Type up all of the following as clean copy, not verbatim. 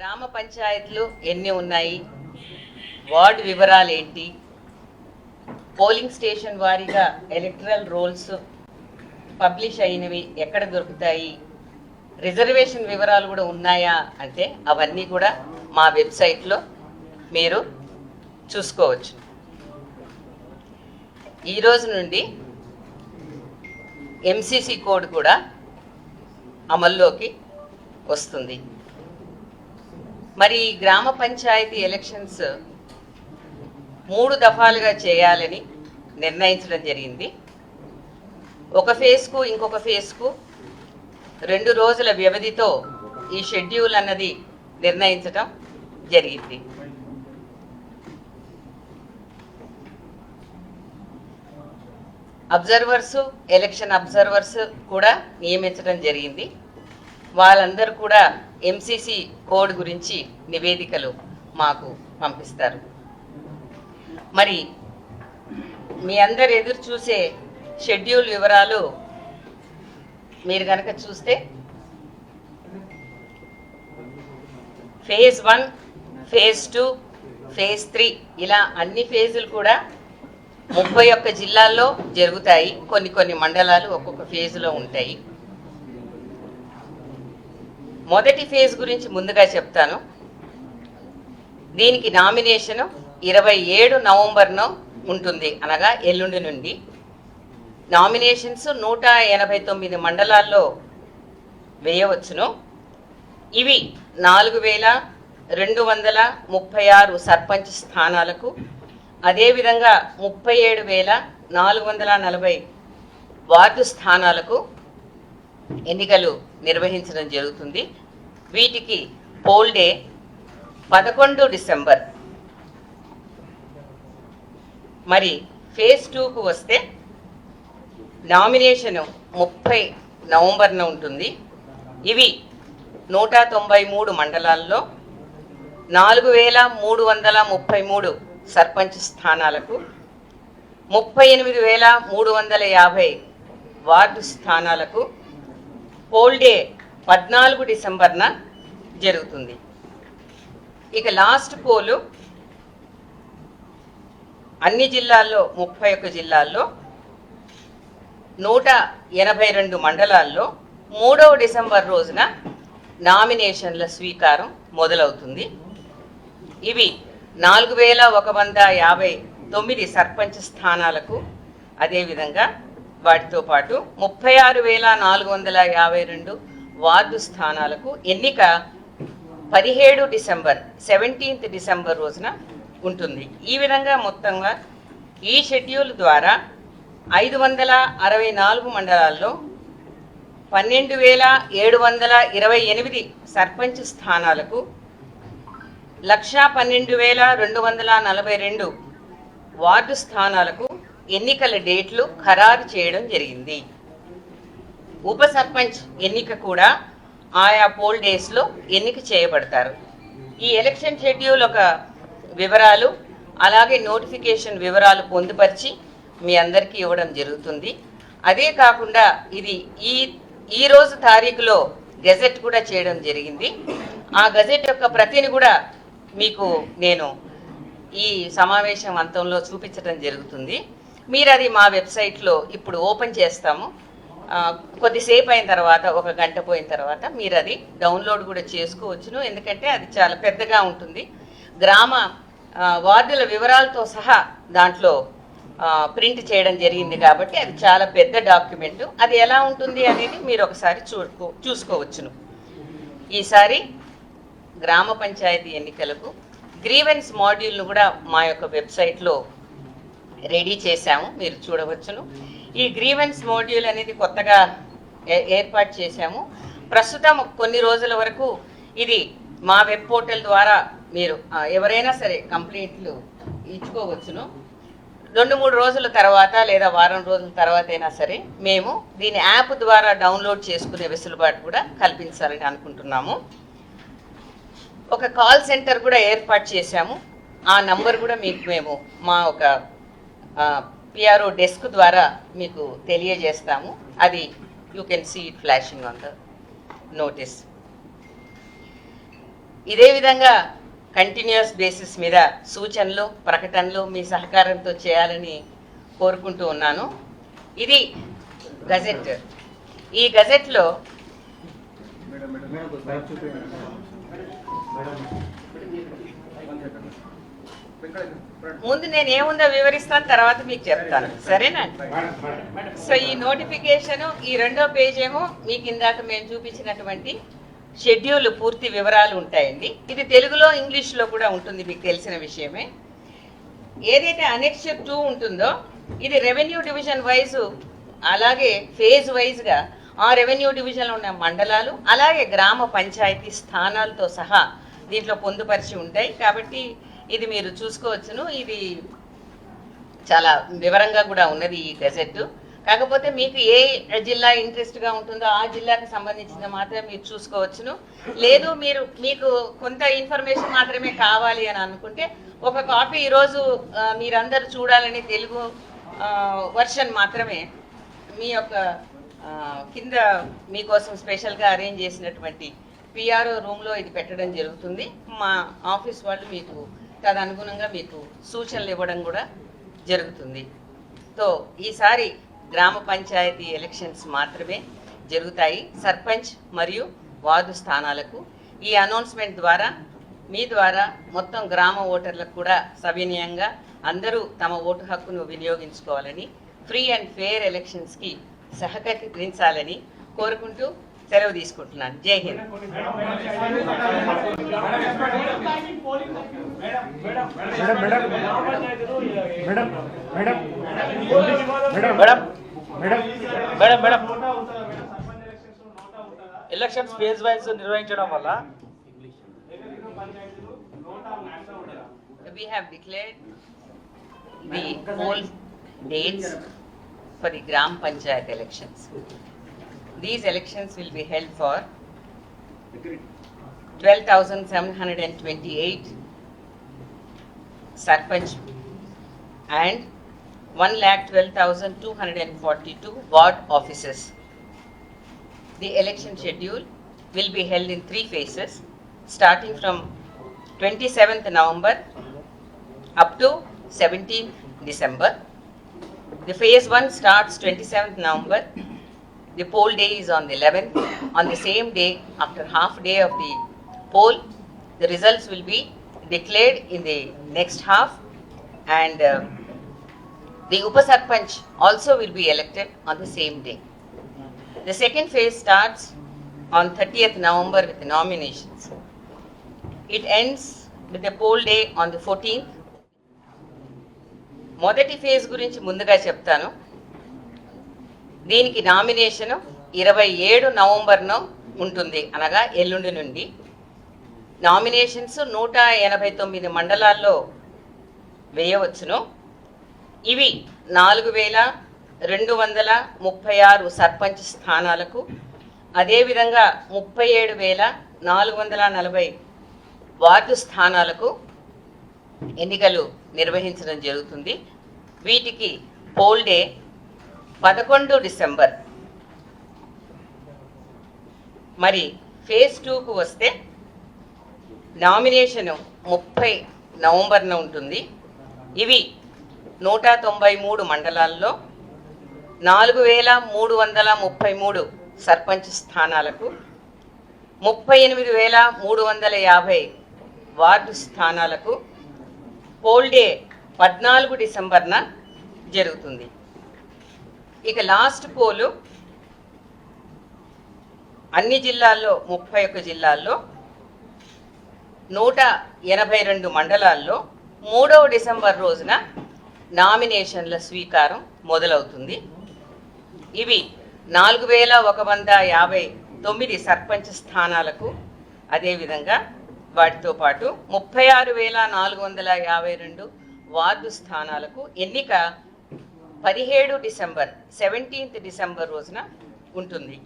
గ్రామ పంచాయతీలు ఎన్ని ఉన్నాయి, వార్డు వివరాలు ఏంటి, పోలింగ్ స్టేషన్ వారీగా ఎలక్టరల్ రోల్స్ పబ్లిష్ అయినవి ఎక్కడ దొరుకుతాయి, రిజర్వేషన్ వివరాలు కూడా ఉన్నాయా అంటే అవన్నీ కూడా మా వెబ్సైట్లో మీరు చూసుకోవచ్చు. ఈరోజు నుండి ఎంసీసీ కోడ్ కూడా అమల్లోకి వస్తుంది. మరి గ్రామ పంచాయతీ ఎలక్షన్స్ 3 దఫాలుగా చేయాలని నిర్ణయించడం జరిగింది. ఒక ఫేజ్కు ఇంకొక ఫేజ్కు 2 రోజుల వ్యవధితో ఈ షెడ్యూల్ అన్నది నిర్ణయించడం జరిగింది. అబ్జర్వర్సు, ఎలక్షన్ అబ్జర్వర్స్ కూడా నియమించడం జరిగింది. వాళ్ళందరూ కూడా ఎంసీసీ కోడ్ గురించి నివేదికలు మాకు పంపిస్తారు. మరి మీ అందరు ఎదురు చూసే షెడ్యూల్ వివరాలు మీరు కనుక చూస్తే ఫేజ్ 1, ఫేజ్ 2, ఫేజ్ 3 ఇలా అన్ని ఫేజులు కూడా 31 జిల్లాల్లో జరుగుతాయి. కొన్ని మండలాలు ఒక్కొక్క ఫేజ్లో ఉంటాయి. మొదటి ఫేజ్ గురించి ముందుగా చెప్తాను. దీనికి నామినేషను 27 నవంబర్ను ఉంటుంది, అనగా ఎల్లుండి నుండి. నామినేషన్స్ 189 మండలాల్లో వేయవచ్చును. ఇవి 4236 సర్పంచ్ స్థానాలకు, అదేవిధంగా 37,440 వార్డు స్థానాలకు ఎన్నికలు నిర్వహించడం జరుగుతుంది. వీటికి పోల్ డే 11 డిసెంబర్. మరి ఫేజ్ 2కు వస్తే నామినేషను 30 నవంబర్న ఉంటుంది. ఇవి 193 మండలాల్లో 4333 సర్పంచ్ స్థానాలకు, 38,350 వార్డు స్థానాలకు పోల్ డే 14 డిసెంబర్న జరుగుతుంది. ఇక లాస్ట్ పోలు అన్ని జిల్లాల్లో 31 జిల్లాల్లో 182 మండలాల్లో 3వ డిసెంబర్ రోజున నామినేషన్ల స్వీకారం మొదలవుతుంది. ఇవి 4159 సర్పంచ్ స్థానాలకు, అదేవిధంగా వాటితో పాటు 36,452 వార్డు స్థానాలకు ఎన్నిక 17th డిసెంబర్ రోజున ఉంటుంది. ఈ విధంగా మొత్తంగా ఈ షెడ్యూల్ ద్వారా 564 మండలాల్లో 12,728 సర్పంచ్ స్థానాలకు, 112,242 వార్డు స్థానాలకు ఎన్నికల డేట్లు ఖరారు చేయడం జరిగింది. ఉప సర్పంచ్ ఎన్నిక కూడా ఆయా పోల్ డేస్లో ఎన్నిక చేయబడతారు. ఈ ఎలక్షన్ షెడ్యూల్ ఒక వివరాలు, అలాగే నోటిఫికేషన్ వివరాలు పొందుపరిచి మీ అందరికీ ఇవ్వడం జరుగుతుంది. అదే కాకుండా ఇది ఈ రోజు తారీఖులో గెజెట్ కూడా చేయడం జరిగింది. ఆ గెజెట్ యొక్క ప్రతిని కూడా మీకు నేను ఈ సమావేశం అంతంలో చూపించడం జరుగుతుంది. మీరు అది మా వెబ్సైట్లో ఇప్పుడు ఓపెన్ చేస్తాము. కొద్దిసేపు అయిన తర్వాత, 1 గంట పోయిన తర్వాత మీరు అది డౌన్లోడ్ కూడా చేసుకోవచ్చును. ఎందుకంటే అది చాలా పెద్దగా ఉంటుంది. గ్రామ వార్డుల వివరాలతో సహా దాంట్లో ప్రింట్ చేయడం జరిగింది కాబట్టి అది చాలా పెద్ద డాక్యుమెంట్. అది ఎలా ఉంటుంది అనేది మీరు ఒకసారి చూసుకోవచ్చును. ఈసారి గ్రామ పంచాయతీ ఎన్నికలకు గ్రీవెన్స్ మాడ్యూల్ను కూడా మా యొక్క వెబ్సైట్లో రెడీ చేశాము, మీరు చూడవచ్చును. ఈ గ్రీవెన్స్ మాడ్యూల్ అనేది కొత్తగా ఏర్పాటు చేశాము. ప్రస్తుతం కొన్ని రోజుల వరకు ఇది మా వెబ్ పోర్టల్ ద్వారా మీరు ఎవరైనా సరే కంప్లైంట్లు ఇచ్చుకోవచ్చును. 2-3 రోజుల తర్వాత లేదా వారం రోజుల తర్వాత అయినా సరే మేము దీని యాప్ ద్వారా డౌన్లోడ్ చేసుకునే వెసులుబాటు కూడా కల్పించాలని అనుకుంటున్నాము. ఒక కాల్ సెంటర్ కూడా ఏర్పాటు చేశాము. ఆ నంబర్ కూడా మీకు మేము మా ఒక పిఆర్ఓ డెస్క్ ద్వారా మీకు తెలియజేస్తాము. అది you can see it flashing on the notice. ఇదే విధంగా కంటిన్యూస్ బేసిస్ మీద సూచనలు ప్రకటనలు మీ సహకారంతో చేయాలని కోరుకుంటూ ఉన్నాను. ఇది గజెట్. ఈ గజెట్లో ముందు నేను ఏముందో వివరిస్తాను, తర్వాత మీకు చెప్తాను, సరేనా? సో ఈ నోటిఫికేషన్ ఈ రెండో పేజ్ ఏమో మీకు ఇందాక మేము చూపించినటువంటి షెడ్యూల్ పూర్తి వివరాలు ఉంటాయండి. ఇది తెలుగులో ఇంగ్లీష్లో కూడా ఉంటుంది, మీకు తెలిసిన విషయమే. ఏదైతే అనెక్చర్ 2 ఉంటుందో ఇది రెవెన్యూ డివిజన్ వైజ్, అలాగే ఫేజ్ వైజ్గా ఆ రెవెన్యూ డివిజన్లో ఉన్న మండలాలు అలాగే గ్రామ పంచాయతీ స్థానాలతో సహా దీంట్లో పొందుపరిచి ఉంటాయి. కాబట్టి ఇది మీరు చూసుకోవచ్చును. ఇది చాలా వివరంగా కూడా ఉన్నది ఈ గజెట్. కాకపోతే మీకు ఏ జిల్లా ఇంట్రెస్ట్గా ఉంటుందో ఆ జిల్లాకు సంబంధించిన మాత్రమే మీరు చూసుకోవచ్చును. లేదు మీకు కొంత ఇన్ఫర్మేషన్ మాత్రమే కావాలి అని అనుకుంటే ఒక కాపీ ఈరోజు మీరందరూ చూడాలని తెలుగు వర్షన్ మాత్రమే మీ యొక్క కింద మీకోసం స్పెషల్గా అరేంజ్ చేసినటువంటి పిఆర్ఓ రూమ్లో ఇది పెట్టడం జరుగుతుంది. మా ఆఫీస్ వాళ్ళు మీకు తదనుగుణంగా మీకు సూచనలు ఇవ్వడం కూడా జరుగుతుంది. సో ఈసారి గ్రామ పంచాయతీ ఎలక్షన్స్ మాత్రమే జరుగుతాయి, సర్పంచ్ మరియు వార్డు స్థానాలకు. ఈ అనౌన్స్మెంట్ ద్వారా మీ ద్వారా మొత్తం గ్రామ ఓటర్లకు కూడా సవినయంగా అందరూ తమ ఓటు హక్కును వినియోగించుకోవాలని, ఫ్రీ అండ్ ఫెయిర్ ఎలక్షన్స్కి సహకరించాలని కోరుకుంటూ సెలవు తీసుకుంటున్నాను. జై హింద్. ఎలక్షన్స్ ఫేజ్ వైజ్ నిర్వహించడం వల్ల we have declared the poll dates for the Gram Panchayat elections. These elections will be held for 12,728 Sarpanch and 1,12,242 ward offices. The election schedule will be held in 3 phases, starting from 27th November up to 17th December. The phase 1 starts 27th November. The poll day is on the 11th. On the same day, after half day of the poll, the results will be declared in the next half, and the Upa Sarpanch also will be elected on the same day. The second phase starts on 30th November with the nominations. It ends with the poll day on the 14th. మొదటి phase గురించి ముందుగా చెప్తాను. దీనికి nomination 27 నవంబర్ను ఉంటుంది, అనగా ఎల్లుండి నుండి. Nominations 189 మండలాల్లో వేయవచ్చును. ఇవి 4,236 సర్పంచ్ స్థానాలకు, అదేవిధంగా 37,440 వార్డు స్థానాలకు ఎన్నికలు నిర్వహించడం జరుగుతుంది. వీటికి పోల్ డే 11 డిసెంబర్. మరి ఫేజ్ 2కు వస్తే నామినేషన్ 30 నవంబర్న ఉంటుంది. ఇవి 193 మండలాల్లో 4,333 సర్పంచ్ స్థానాలకు, 38,350 వార్డు స్థానాలకు పోల్ డే 14 డిసెంబర్న జరుగుతుంది. ఇక లాస్ట్ పోలు అన్ని జిల్లాల్లో 31 జిల్లాల్లో 182 మండలాల్లో 3వ డిసెంబర్ రోజున నామినేషన్ల స్వీకారం మొదలవుతుంది. ఇవి 4,159 సర్పంచ్ స్థానాలకు, అదేవిధంగా వాటితో పాటు 36,452 వార్డు స్థానాలకు ఎన్నిక 17 డిసెంబర్ 17th డిసెంబర్ రోజున ఉంటుంది.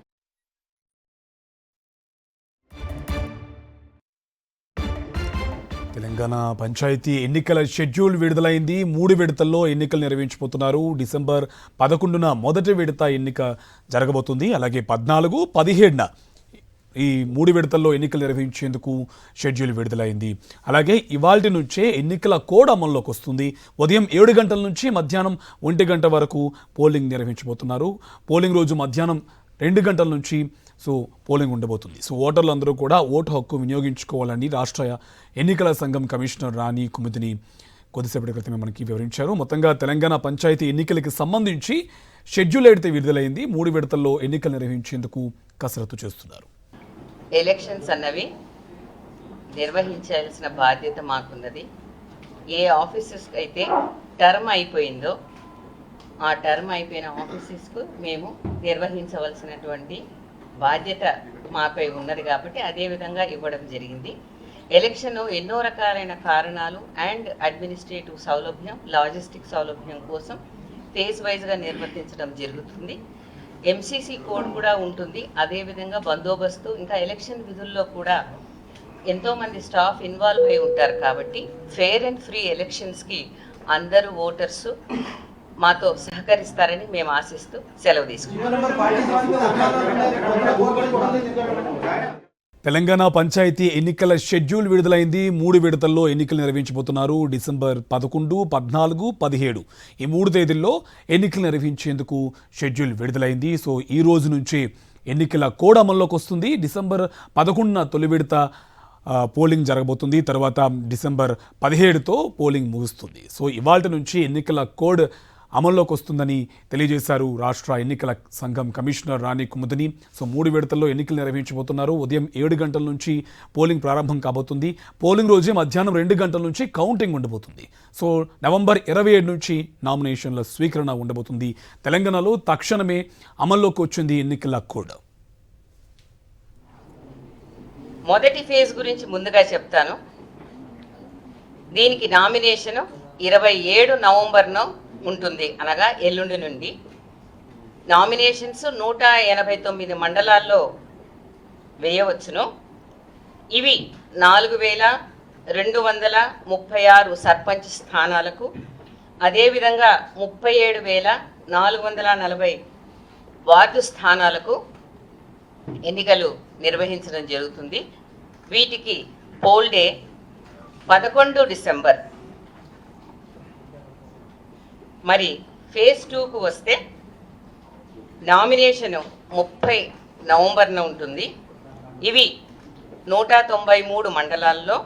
తెలంగాణ పంచాయతీ ఎన్నికల షెడ్యూల్ విడుదలైంది. 3 విడతల్లో ఎన్నికలు నిర్వహించబోతున్నారు. డిసెంబర్ 11న మొదటి విడత ఎన్నిక జరగబోతుంది. అలాగే 14, 17న ఈ 3 విడతల్లో ఎన్నికలు నిర్వహించేందుకు షెడ్యూల్ విడుదలైంది. అలాగే ఇవాల్టి నుంచే ఎన్నికల కోడ్ అమల్లోకి వస్తుంది. ఉదయం 7 గంటల నుంచి మధ్యాహ్నం 1 గంట వరకు పోలింగ్ నిర్వహించబోతున్నారు. పోలింగ్ రోజు మధ్యాహ్నం 2 గంటల నుంచి పోలింగ్ ఉండబోతుంది. ఓటర్లు అందరూ కూడా ఓటు హక్కు వినియోగించుకోవాలని రాష్ట్ర ఎన్నికల సంఘం కమిషనర్ రాణి కుముదిని కొద్దిసేపటి క్రితమే మనకి వివరించారు. మొత్తంగా తెలంగాణ పంచాయతీ ఎన్నికలకి సంబంధించి షెడ్యూల్ అయితే విడుదలైంది. 3 విడతల్లో ఎన్నికలు నిర్వహించేందుకు కసరత్తు చేస్తున్నారు. ఎలక్షన్స్ అన్నవి నిర్వహించాల్సిన బాధ్యత మాకున్నది. ఏ ఆఫీసెస్కి అయితే టర్మ్ అయిపోయిందో ఆ టర్మ్ అయిపోయిన ఆఫీసెస్కు మేము నిర్వహించవలసినటువంటి బాధ్యత మాపై ఉన్నది కాబట్టి అదే విధంగా ఇవ్వడం జరిగింది. ఎలక్షన్ ఎన్నో రకాలైన కారణాలు అండ్ అడ్మినిస్ట్రేటివ్ సౌలభ్యం, లాజిస్టిక్ సౌలభ్యం కోసం ఫేజ్ వైజ్గా నిర్వర్తించడం జరుగుతుంది. ఎంసీసీ కోడ్ కూడా ఉంటుంది. అదేవిధంగా బందోబస్తు ఇంకా ఎలక్షన్ విధుల్లో కూడా ఎంతోమంది స్టాఫ్ ఇన్వాల్వ్ అయి ఉంటారు కాబట్టి ఫెయిర్ అండ్ ఫ్రీ ఎలక్షన్స్కి అందరూ ఓటర్స్ మాతో సహకరిస్తారని మేము ఆశిస్తూ సెలవు తీసుకుంటాం. తెలంగాణ పంచాయతీ ఎన్నికల షెడ్యూల్ విడుదలైంది. 3 విడతల్లో ఎన్నికలు నిర్వహించబోతున్నారు. డిసెంబర్ 11, 14, 17 ఈ 3 తేదీల్లో ఎన్నికలు నిర్వహించేందుకు షెడ్యూల్ విడుదలైంది. ఈ రోజు నుంచే ఎన్నికల కోడ్ అమల్లోకి వస్తుంది. డిసెంబర్ 11న తొలి విడత పోలింగ్ జరగబోతుంది. తర్వాత డిసెంబర్ 17తో పోలింగ్ ముగుస్తుంది. ఇవాల్టి నుంచి ఎన్నికల కోడ్ అమల్లోకి వస్తుందని తెలియజేశారు రాష్ట్ర ఎన్నికల సంఘం కమిషనర్ రాణి కుముదిని. 3 విడతల్లో ఎన్నికలు నిర్వహించబోతున్నారు. ఉదయం 7 గంటల నుంచి పోలింగ్ ప్రారంభం కాబోతుంది. పోలింగ్ రోజే మధ్యాహ్నం 2 గంటల నుంచి కౌంటింగ్ ఉండబోతుంది. నవంబర్ 27 నుంచి నామినేషన్ల స్వీకరణ ఉండబోతుంది. తెలంగాణలో తక్షణమే అమల్లోకి వచ్చింది ఎన్నికల కోడ్. మొదటి ఫేజ్ గురించి ముందుగా చెప్తాను. దీనికి నామినేషన్ 27 నవంబర్ను ఉంటుంది, అనగా ఎల్లుండి నుండి. నామినేషన్స్ 189 మండలాల్లో వేయవచ్చును. ఇవి 4236 సర్పంచ్ స్థానాలకు, అదేవిధంగా 37,440 వార్డు స్థానాలకు ఎన్నికలు నిర్వహించడం జరుగుతుంది. వీటికి పోల్ డే 11 డిసెంబర్. మరి ఫేజ్ 2కు వస్తే నామినేషన్ 30 నవంబర్న ఉంటుంది. ఇవి 193 మండలాల్లో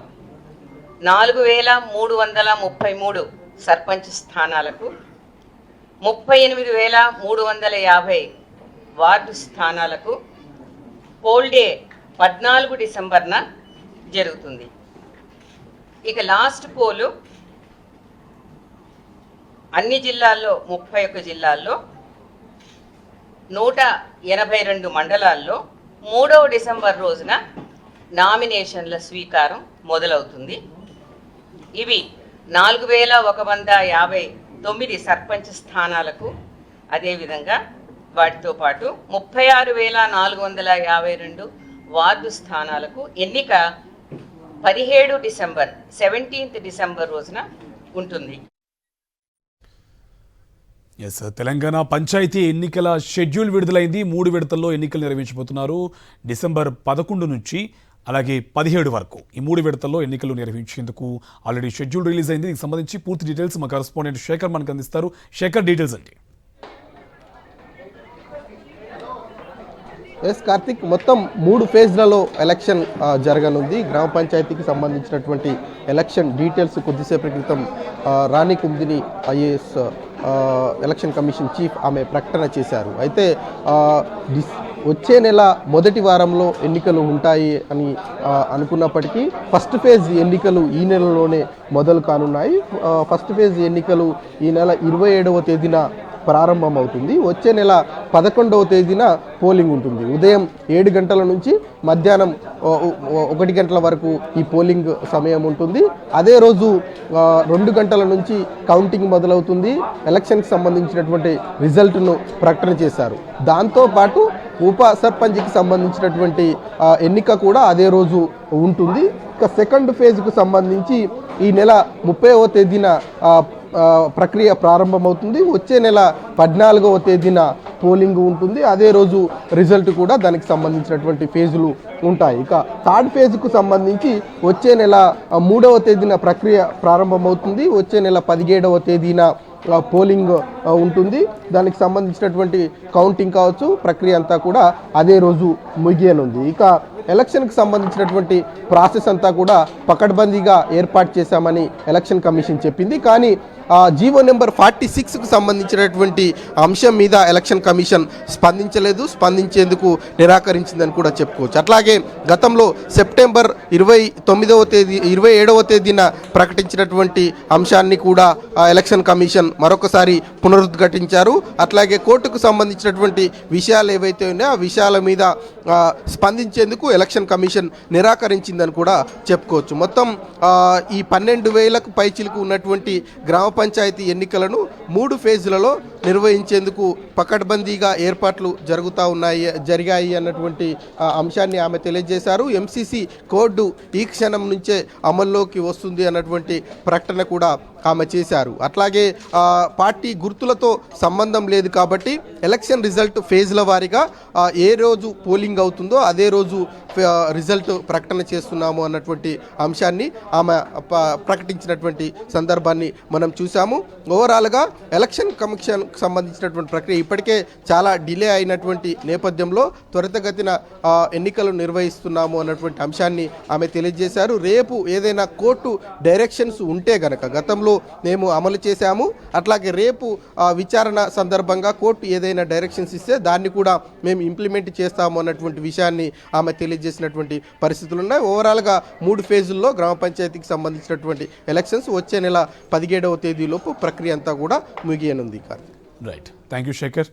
4333 సర్పంచ్ స్థానాలకు, 38,350 వార్డు స్థానాలకు పోల్ డే 14 డిసెంబర్న జరుగుతుంది. ఇక లాస్ట్ పోలు అన్ని జిల్లాల్లో 31 జిల్లాల్లో 182 మండలాల్లో 3వ డిసెంబర్ రోజున నామినేషన్ల స్వీకారం మొదలవుతుంది. ఇవి 4159 సర్పంచ్ స్థానాలకు, అదేవిధంగా వాటితో పాటు 36,452 వార్డు స్థానాలకు ఎన్నిక 17 డిసెంబర్ 17th డిసెంబర్ రోజున ఉంటుంది. తెలంగాణ పంచాయతీ ఎన్నికల షెడ్యూల్ విడుదలైంది. 3 విడతల్లో ఎన్నికలు నిర్వహించబోతున్నారు. డిసెంబర్ 11 నుంచి అలాగే 17 వరకు ఈ 3 విడతల్లో ఎన్నికలు నిర్వహించేందుకు ఆల్రెడీ షెడ్యూల్ రిలీజ్ అయింది. దీనికి సంబంధించి పూర్తి డీటెయిల్స్ మా కరెస్పాండెంట్ శేఖర్ మనకు అందిస్తారు. శేఖర్, డీటెయిల్స్ అంటే కార్తిక్, మొత్తం 3 ఫేజ్లలో ఎలక్షన్ జరగనుంది. గ్రామ పంచాయతీకి సంబంధించినటువంటి ఎలక్షన్ డీటెయిల్స్ కొద్దిసేపటి క్రితం Rani Kumudini IAS election commission chief ఆమె ప్రకటన చేశారు. అయితే వచ్చే నెల మొదటి వారంలో ఎన్నికలు ఉంటాయి అని అనుకున్నప్పటికీ ఫస్ట్ ఫేజ్ ఎన్నికలు ఈ నెలలోనే మొదలు కానున్నాయి. ఫస్ట్ ఫేజ్ ఎన్నికలు ఈ నెల 27వ తేదీన ప్రారంభమవుతుంది. వచ్చే నెల 11వ తేదీన పోలింగ్ ఉంటుంది. ఉదయం 7 గంటల నుంచి మధ్యాహ్నం 1 గంటల వరకు ఈ పోలింగ్ సమయం ఉంటుంది. అదే రోజు 2 గంటల నుంచి కౌంటింగ్ మొదలవుతుంది. ఎలక్షన్కి సంబంధించినటువంటి రిజల్ట్ను ప్రకటన చేశారు. దాంతోపాటు ఉప సర్పంచ్కి సంబంధించినటువంటి ఎన్నిక కూడా అదే రోజు ఉంటుంది. ఇక సెకండ్ ఫేజ్కు సంబంధించి ఈ నెల 30వ తేదీన ప్రక్రియ ప్రారంభమవుతుంది. వచ్చే నెల 14వ తేదీన పోలింగ్ ఉంటుంది. అదే రోజు రిజల్ట్ కూడా దానికి సంబంధించినటువంటి ఫేజులు ఉంటాయి. ఇక థర్డ్ ఫేజ్కు సంబంధించి వచ్చే నెల 3వ తేదీన ప్రక్రియ ప్రారంభమవుతుంది. వచ్చే నెల 17వ తేదీన పోలింగ్ ఉంటుంది. దానికి సంబంధించినటువంటి కౌంటింగ్ కావచ్చు, ప్రక్రియ అంతా కూడా అదే రోజు ముగియనుంది. ఇక ఎలక్షన్కి సంబంధించినటువంటి ప్రాసెస్ అంతా కూడా పకడ్బందీగా ఏర్పాటు చేశామని ఎలక్షన్ కమిషన్ చెప్పింది. కానీ జీవో నెంబర్ 46కు సంబంధించినటువంటి అంశం మీద ఎలక్షన్ కమిషన్ స్పందించేందుకు నిరాకరించిందని కూడా చెప్పుకోవచ్చు. అట్లాగే గతంలో సెప్టెంబర్ 27వ తేదీన ప్రకటించినటువంటి అంశాన్ని కూడా ఎలక్షన్ కమిషన్ మరొకసారి పునరుద్ఘాటించారు. అట్లాగే కోర్టుకు సంబంధించినటువంటి విషయాలు ఏవైతే ఉన్నాయో ఆ విషయాల మీద స్పందించేందుకు ఎలక్షన్ కమిషన్ నిరాకరించిందని కూడా చెప్పుకోవచ్చు. మొత్తం ఈ 12,000కు పైచిలకు ఉన్నటువంటి గ్రామ పంచాయతీ ఎన్నికలను 3 ఫేజ్లలో నిర్వహించేందుకు పకడ్బందీగా ఏర్పాట్లు జరిగాయి అన్నటువంటి అంశాన్ని ఆమె తెలియజేశారు. ఎంసీసీ కోడ్ ఈ క్షణం నుంచే అమల్లోకి వస్తుంది అన్నటువంటి ప్రకటన కూడా ఆమె చేశారు. అట్లాగే పార్టీ గుర్తులతో సంబంధం లేదు కాబట్టి ఎలక్షన్ రిజల్ట్ ఫేజ్ల వారీగా ఏ రోజు పోలింగ్ అవుతుందో అదే రోజు రిజల్ట్ ప్రకటన చేస్తున్నాము అన్నటువంటి అంశాన్ని ఆమె ప్రకటించినటువంటి సందర్భాన్ని మనం చూసాము. ఓవరాల్గా ఎలక్షన్ కమిషన్ సంబంధించినటువంటి ప్రక్రియ ఇప్పటికే చాలా డిలే అయినటువంటి నేపథ్యంలో త్వరితగతిన ఎన్నికలు నిర్వహిస్తున్నాము అన్నటువంటి అంశాన్ని ఆమె తెలియజేశారు. రేపు ఏదైనా కోర్టు డైరెక్షన్స్ ఉంటే గనక గతంలో మేము అమలు చేశాము, అట్లాగే రేపు విచారణ సందర్భంగా కోర్టు ఏదైనా డైరెక్షన్స్ ఇస్తే దాన్ని కూడా మేము ఇంప్లిమెంట్ చేస్తాము అన్నటువంటి విషయాన్ని ఆమె తెలియజేసినటువంటి పరిస్థితులు ఉన్నాయి. ఓవరాల్గా 3 ఫేజుల్లో గ్రామ పంచాయతీకి సంబంధించినటువంటి ఎలక్షన్స్ వచ్చే నెల 17వ తేదీలోపు ప్రక్రియ అంతా కూడా ముగియనుంది. Right, thank you Shekhar.